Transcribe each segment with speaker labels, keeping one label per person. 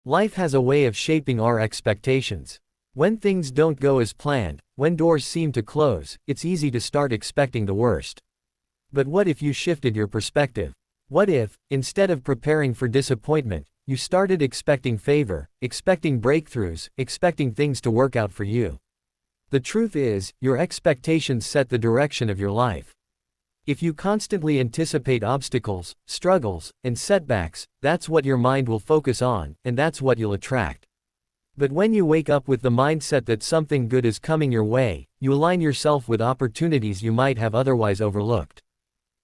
Speaker 1: Life has a way of shaping our expectations. When things don't go as planned, when doors seem to close, it's easy to start expecting the worst. But what if you shifted your perspective? What if, instead of preparing for disappointment, you started expecting favor, expecting breakthroughs, expecting things to work out for you? The truth is, your expectations set the direction of your life. If you constantly anticipate obstacles, struggles, and setbacks, that's what your mind will focus on, and that's what you'll attract. But when you wake up with the mindset that something good is coming your way, you align yourself with opportunities you might have otherwise overlooked.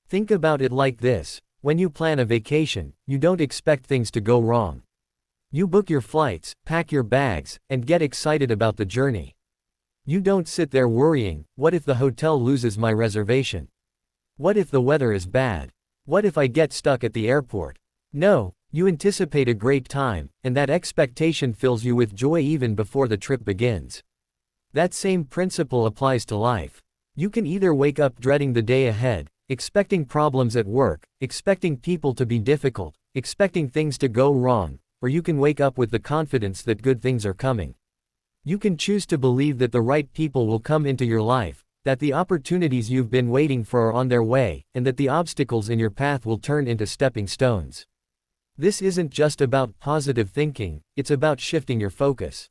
Speaker 1: Think about it like this: when you plan a vacation, you don't expect things to go wrong. You book your flights, pack your bags, and get excited about the journey. You don't sit there worrying, what if the hotel loses my reservation? What if the weather is bad? What if I get stuck at the airport? No, you anticipate a great time, and that expectation fills you with joy even before the trip begins. That same principle applies to life. You can either wake up dreading the day ahead, expecting problems at work, expecting people to be difficult, expecting things to go wrong, or you can wake up with the confidence that good things are coming. You can choose to believe that the right people will come into your life, that the opportunities you've been waiting for are on their way, and that the obstacles in your path will turn into stepping stones. This isn't just about positive thinking, it's about shifting your focus.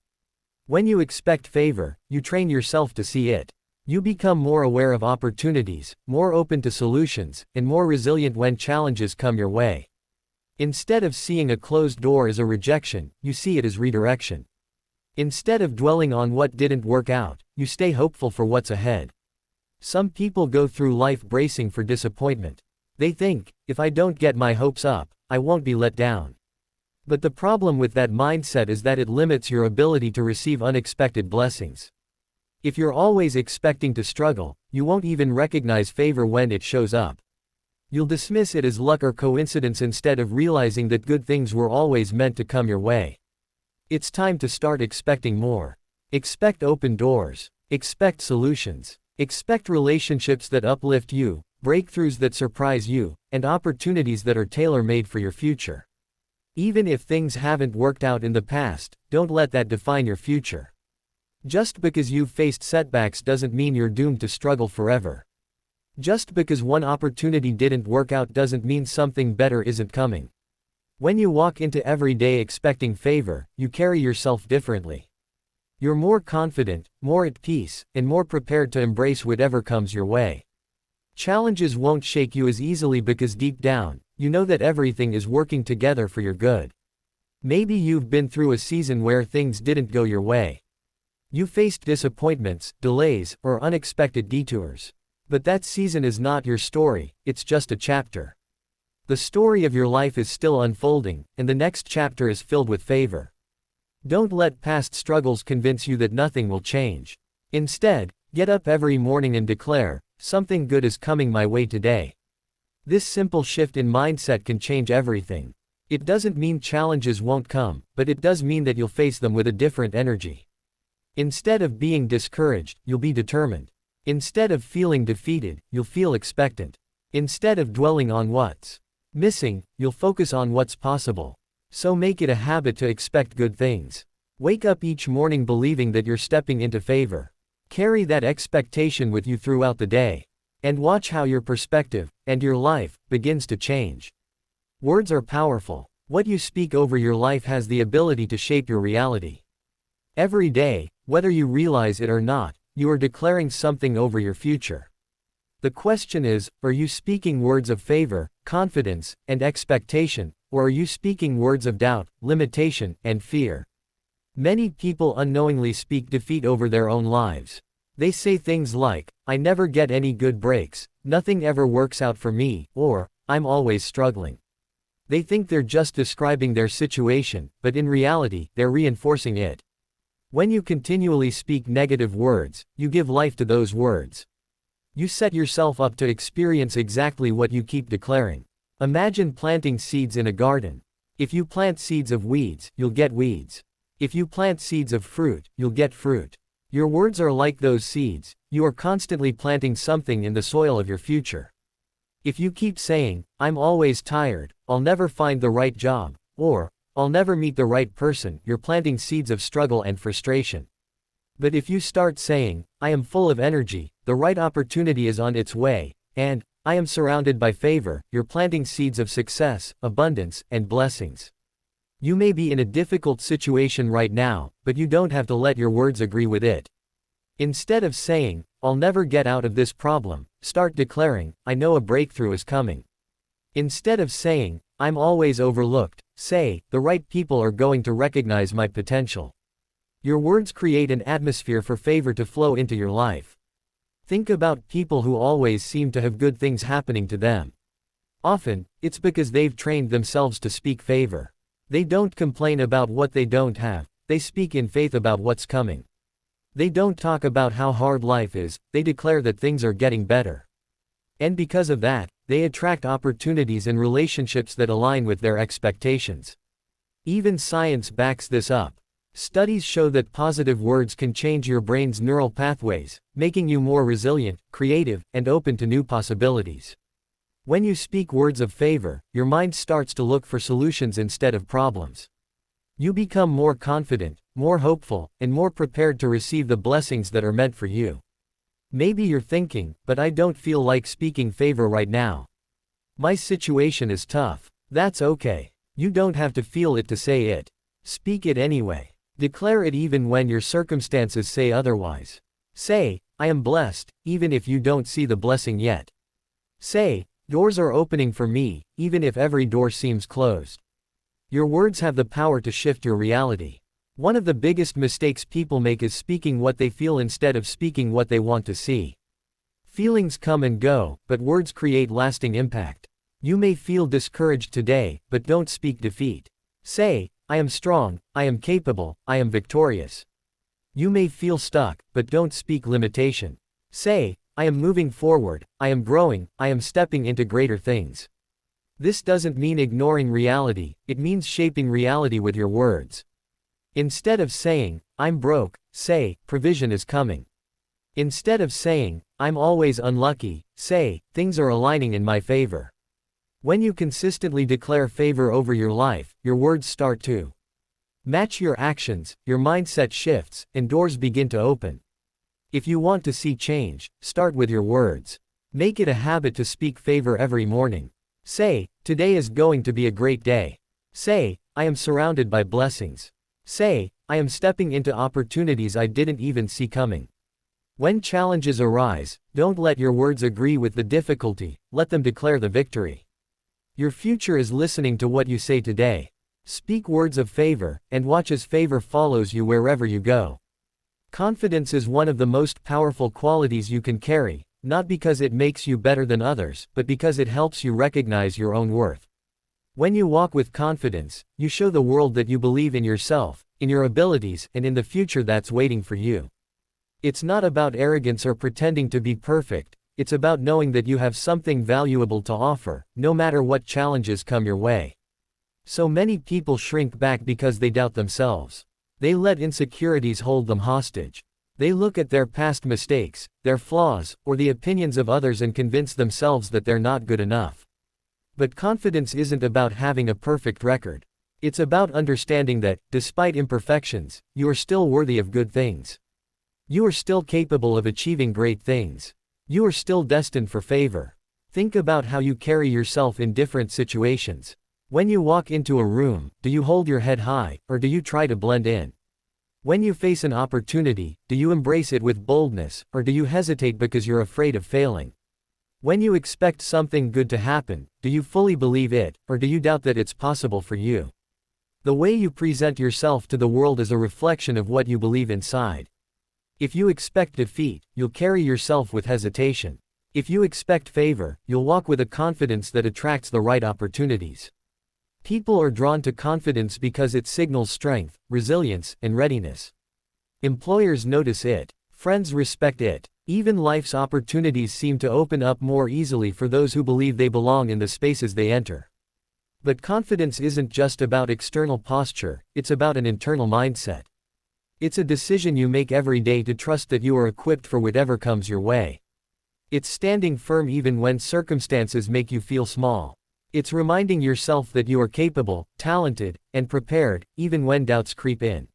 Speaker 1: When you expect favor, you train yourself to see it. You become more aware of opportunities, more open to solutions, and more resilient when challenges come your way. Instead of seeing a closed door as a rejection, you see it as redirection. Instead of dwelling on what didn't work out, you stay hopeful for what's ahead. Some people go through life bracing for disappointment. They think, if I don't get my hopes up, I won't be let down. But the problem with that mindset is that it limits your ability to receive unexpected blessings. If you're always expecting to struggle, you won't even recognize favor when it shows up. You'll dismiss it as luck or coincidence instead of realizing that good things were always meant to come your way. It's time to start expecting more. Expect open doors. Expect solutions. Expect relationships that uplift you, breakthroughs that surprise you, and opportunities that are tailor-made for your future. Even if things haven't worked out in the past, don't let that define your future. Just because you've faced setbacks doesn't mean you're doomed to struggle forever. Just because one opportunity didn't work out doesn't mean something better isn't coming. When you walk into every day expecting favor, you carry yourself differently. You're more confident, more at peace, and more prepared to embrace whatever comes your way. Challenges won't shake you as easily because deep down, you know that everything is working together for your good. Maybe you've been through a season where things didn't go your way. You faced disappointments, delays, or unexpected detours. But that season is not your story, it's just a chapter. The story of your life is still unfolding, and the next chapter is filled with favor. Don't let past struggles convince you that nothing will change. Instead, get up every morning and declare, something good is coming my way today. This simple shift in mindset can change everything. It doesn't mean challenges won't come, but it does mean that you'll face them with a different energy. Instead of being discouraged, you'll be determined. Instead of feeling defeated, you'll feel expectant. Instead of dwelling on what's missing, you'll focus on what's possible. So make it a habit to expect good things. Wake up each morning believing that you're stepping into favor. Carry that expectation with you throughout the day. And watch how your perspective, and your life, begins to change. Words are powerful. What you speak over your life has the ability to shape your reality. Every day, whether you realize it or not, you are declaring something over your future. The question is, are you speaking words of favor, confidence, and expectation, or are you speaking words of doubt, limitation, and fear? Many people unknowingly speak defeat over their own lives. They say things like, I never get any good breaks, nothing ever works out for me, or, I'm always struggling. They think they're just describing their situation, but in reality, they're reinforcing it. When you continually speak negative words, you give life to those words. You set yourself up to experience exactly what you keep declaring. Imagine planting seeds in a garden. If you plant seeds of weeds, you'll get weeds. If you plant seeds of fruit, you'll get fruit. Your words are like those seeds. You are constantly planting something in the soil of your future. If you keep saying, I'm always tired, I'll never find the right job, or, I'll never meet the right person, you're planting seeds of struggle and frustration. But if you start saying, I am full of energy, the right opportunity is on its way, and I am surrounded by favor, you're planting seeds of success, abundance, and blessings. You may be in a difficult situation right now, but you don't have to let your words agree with it. Instead of saying, I'll never get out of this problem, start declaring, I know a breakthrough is coming. Instead of saying, I'm always overlooked, say, the right people are going to recognize my potential. Your words create an atmosphere for favor to flow into your life. Think about people who always seem to have good things happening to them. Often, it's because they've trained themselves to speak favor. They don't complain about what they don't have, they speak in faith about what's coming. They don't talk about how hard life is, they declare that things are getting better. And because of that, they attract opportunities and relationships that align with their expectations. Even science backs this up. Studies show that positive words can change your brain's neural pathways, making you more resilient, creative, and open to new possibilities. When you speak words of favor, your mind starts to look for solutions instead of problems. You become more confident, more hopeful, and more prepared to receive the blessings that are meant for you. Maybe you're thinking, but I don't feel like speaking favor right now. My situation is tough. That's okay. You don't have to feel it to say it. Speak it anyway. Declare it even when your circumstances say otherwise. Say, I am blessed, even if you don't see the blessing yet. Say, doors are opening for me, even if every door seems closed. Your words have the power to shift your reality. One of the biggest mistakes people make is speaking what they feel instead of speaking what they want to see. Feelings come and go, but words create lasting impact. You may feel discouraged today, but don't speak defeat. Say, I am strong, I am capable, I am victorious. You may feel stuck, but don't speak limitation. Say, I am moving forward, I am growing, I am stepping into greater things. This doesn't mean ignoring reality, it means shaping reality with your words. Instead of saying, I'm broke, say, provision is coming. Instead of saying, I'm always unlucky, say, things are aligning in my favor. When you consistently declare favor over your life, your words start to match your actions, your mindset shifts, and doors begin to open. If you want to see change, start with your words. Make it a habit to speak favor every morning. Say, today is going to be a great day. Say, I am surrounded by blessings. Say, I am stepping into opportunities I didn't even see coming. When challenges arise, don't let your words agree with the difficulty, let them declare the victory. Your future is listening to what you say today. Speak words of favor, and watch as favor follows you wherever you go. Confidence is one of the most powerful qualities you can carry, not because it makes you better than others, but because it helps you recognize your own worth. When you walk with confidence, you show the world that you believe in yourself, in your abilities, and in the future that's waiting for you. It's not about arrogance or pretending to be perfect, it's about knowing that you have something valuable to offer, no matter what challenges come your way. So many people shrink back because they doubt themselves. They let insecurities hold them hostage. They look at their past mistakes, their flaws, or the opinions of others and convince themselves that they're not good enough. But confidence isn't about having a perfect record. It's about understanding that, despite imperfections, you are still worthy of good things. You are still capable of achieving great things. You are still destined for favor. Think about how you carry yourself in different situations. When you walk into a room, do you hold your head high, or do you try to blend in? When you face an opportunity, do you embrace it with boldness, or do you hesitate because you're afraid of failing? When you expect something good to happen, do you fully believe it, or do you doubt that it's possible for you? The way you present yourself to the world is a reflection of what you believe inside. If you expect defeat, you'll carry yourself with hesitation. If you expect favor, you'll walk with a confidence that attracts the right opportunities. People are drawn to confidence because it signals strength, resilience, and readiness. Employers notice it. Friends respect it. Even life's opportunities seem to open up more easily for those who believe they belong in the spaces they enter. But confidence isn't just about external posture, it's about an internal mindset. It's a decision you make every day to trust that you are equipped for whatever comes your way. It's standing firm even when circumstances make you feel small. It's reminding yourself that you are capable, talented, and prepared, even when doubts creep in.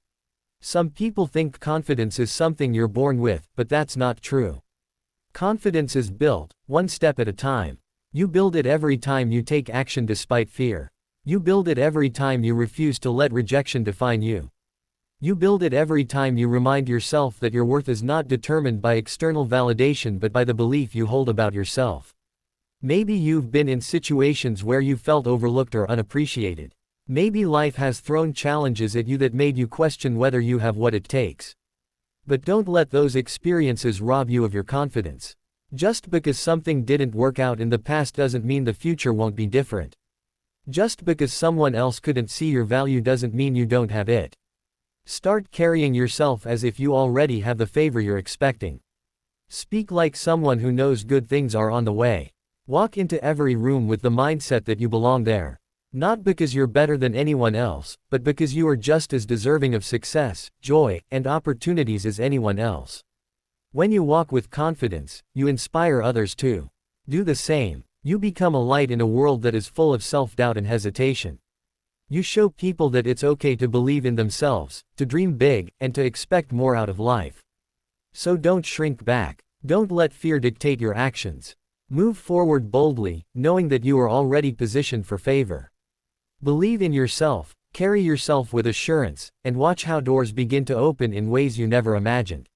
Speaker 1: Some people think confidence is something you're born with, but that's not true. Confidence is built, one step at a time. You build it every time you take action despite fear. You build it every time you refuse to let rejection define you. You build it every time you remind yourself that your worth is not determined by external validation but by the belief you hold about yourself. Maybe you've been in situations where you felt overlooked or unappreciated. Maybe life has thrown challenges at you that made you question whether you have what it takes. But don't let those experiences rob you of your confidence. Just because something didn't work out in the past doesn't mean the future won't be different. Just because someone else couldn't see your value doesn't mean you don't have it. Start carrying yourself as if you already have the favor you're expecting. Speak like someone who knows good things are on the way. Walk into every room with the mindset that you belong there. Not because you're better than anyone else, but because you are just as deserving of success, joy, and opportunities as anyone else. When you walk with confidence, you inspire others too. Do the same. You become a light in a world that is full of self-doubt and hesitation. You show people that it's okay to believe in themselves, to dream big, and to expect more out of life. So don't shrink back. Don't let fear dictate your actions. Move forward boldly, knowing that you are already positioned for favor. Believe in yourself, carry yourself with assurance, and watch how doors begin to open in ways you never imagined.